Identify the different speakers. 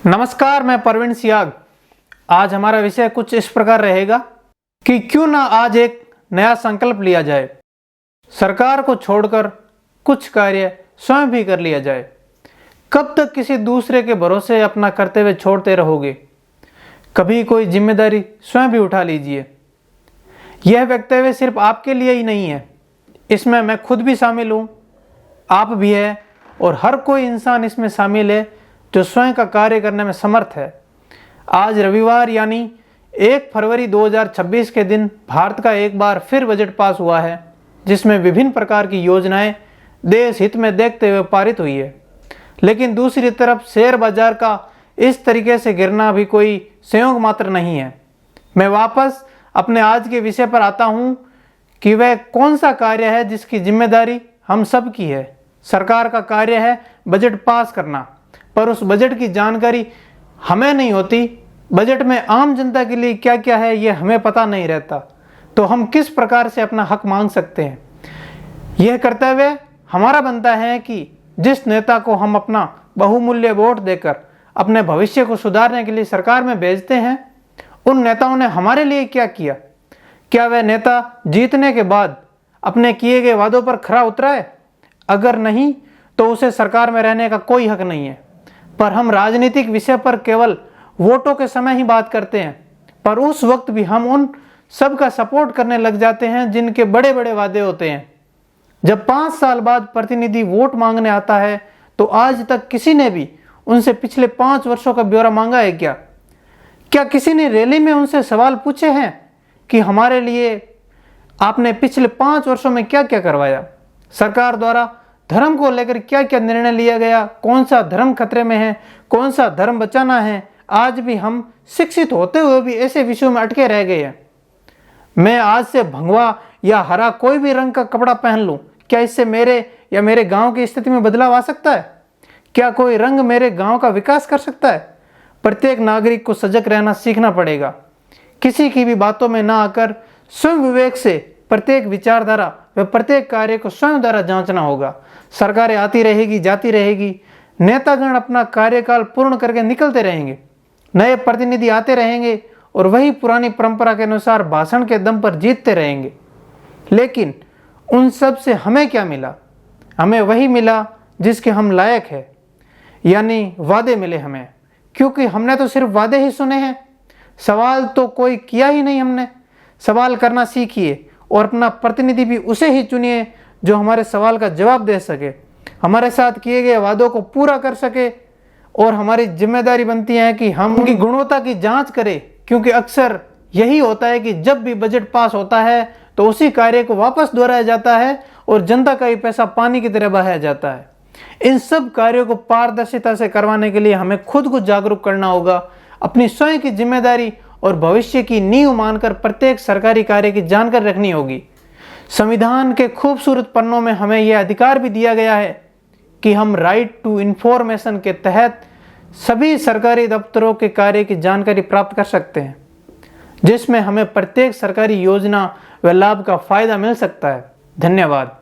Speaker 1: नमस्कार, मैं परवीन सियाग। आज हमारा विषय कुछ इस प्रकार रहेगा कि क्यों ना आज एक नया संकल्प लिया जाए, सरकार को छोड़कर कुछ कार्य स्वयं भी कर लिया जाए। कब तक किसी दूसरे के भरोसे अपना कर्तव्य छोड़ते रहोगे? कभी कोई जिम्मेदारी स्वयं भी उठा लीजिए। यह वक्तव्य सिर्फ आपके लिए ही नहीं है, इसमें मैं खुद भी शामिल हूँ, आप भी है और हर कोई इंसान इसमें शामिल है जो स्वयं का कार्य करने में समर्थ है। आज रविवार यानी 1 फरवरी 2026 के दिन भारत का एक बार फिर बजट पास हुआ है, जिसमें विभिन्न प्रकार की योजनाएं देश हित में देखते हुए पारित हुई है। लेकिन दूसरी तरफ शेयर बाजार का इस तरीके से गिरना भी कोई संयोग मात्र नहीं है। मैं वापस अपने आज के विषय पर आता हूं कि वह कौन सा कार्य है जिसकी जिम्मेदारी हम सब की है। सरकार का कार्य है बजट पास करना, पर उस बजट की जानकारी हमें नहीं होती। बजट में आम जनता के लिए क्या क्या है ये हमें पता नहीं रहता, तो हम किस प्रकार से अपना हक मांग सकते हैं? यह कर्तव्य हमारा बनता है कि जिस नेता को हम अपना बहुमूल्य वोट देकर अपने भविष्य को सुधारने के लिए सरकार में भेजते हैं, उन नेताओं ने हमारे लिए क्या किया? क्या वह नेता जीतने के बाद अपने किए गए वादों पर खरा उतरा है? अगर नहीं तो उसे सरकार में रहने का कोई हक नहीं है। पर हम राजनीतिक विषय पर केवल वोटों के समय ही बात करते हैं, पर उस वक्त भी हम उन सब का सपोर्ट करने लग जाते हैं जिनके बड़े बड़े वादे होते हैं। जब 5 साल बाद प्रतिनिधि वोट मांगने आता है तो आज तक किसी ने भी उनसे पिछले 5 वर्षों का ब्यौरा मांगा है क्या? क्या किसी ने रैली में उनसे सवाल पूछे हैं कि हमारे लिए आपने पिछले 5 वर्षों में क्या क्या करवाया? सरकार द्वारा धर्म को लेकर क्या क्या निर्णय लिया गया? कौन सा धर्म खतरे में है, कौन सा धर्म बचाना है? आज भी हम शिक्षित होते हुए भी ऐसे विषयों में अटके रह गए हैं। मैं आज से भगवा या हरा कोई भी रंग का कपड़ा पहन लूं, क्या इससे मेरे या मेरे गांव की स्थिति में बदलाव आ सकता है? क्या कोई रंग मेरे गांव का विकास कर सकता है? प्रत्येक नागरिक को सजग रहना सीखना पड़ेगा। किसी की भी बातों में ना आकर स्वयं विवेक से प्रत्येक विचारधारा व प्रत्येक कार्य को स्वयं द्वारा जांचना होगा। सरकारें आती रहेगी, जाती रहेगी, नेतागण अपना कार्यकाल पूर्ण करके निकलते रहेंगे, नए प्रतिनिधि आते रहेंगे और वही पुरानी परंपरा के अनुसार भाषण के दम पर जीतते रहेंगे। लेकिन उन सब से हमें क्या मिला? हमें वही मिला जिसके हम लायक है, यानी वादे मिले हमें, क्योंकि हमने तो सिर्फ वादे ही सुने हैं, सवाल तो कोई किया ही नहीं। हमने सवाल करना सीखिए और अपना प्रतिनिधि भी उसे ही चुनिए जो हमारे सवाल का जवाब दे सके, हमारे साथ किए गए वादों को पूरा कर सके। और हमारी जिम्मेदारी बनती है कि हम उनकी गुणवत्ता की जांच करें, क्योंकि अक्सर यही होता है कि जब भी बजट पास होता है तो उसी कार्य को वापस दोहराया जाता है और जनता का ही पैसा पानी की तरह बहाया जाता है। इन सब कार्यों को पारदर्शिता से करवाने के लिए हमें खुद को जागरूक करना होगा। अपनी स्वयं की जिम्मेदारी और भविष्य की नींव मानकर प्रत्येक सरकारी कार्य की जानकारी रखनी होगी। संविधान के खूबसूरत पन्नों में हमें यह अधिकार भी दिया गया है कि हम राइट टू इंफॉर्मेशन के तहत सभी सरकारी दफ्तरों के कार्य की जानकारी प्राप्त कर सकते हैं, जिसमें हमें प्रत्येक सरकारी योजना व लाभ का फायदा मिल सकता है। धन्यवाद।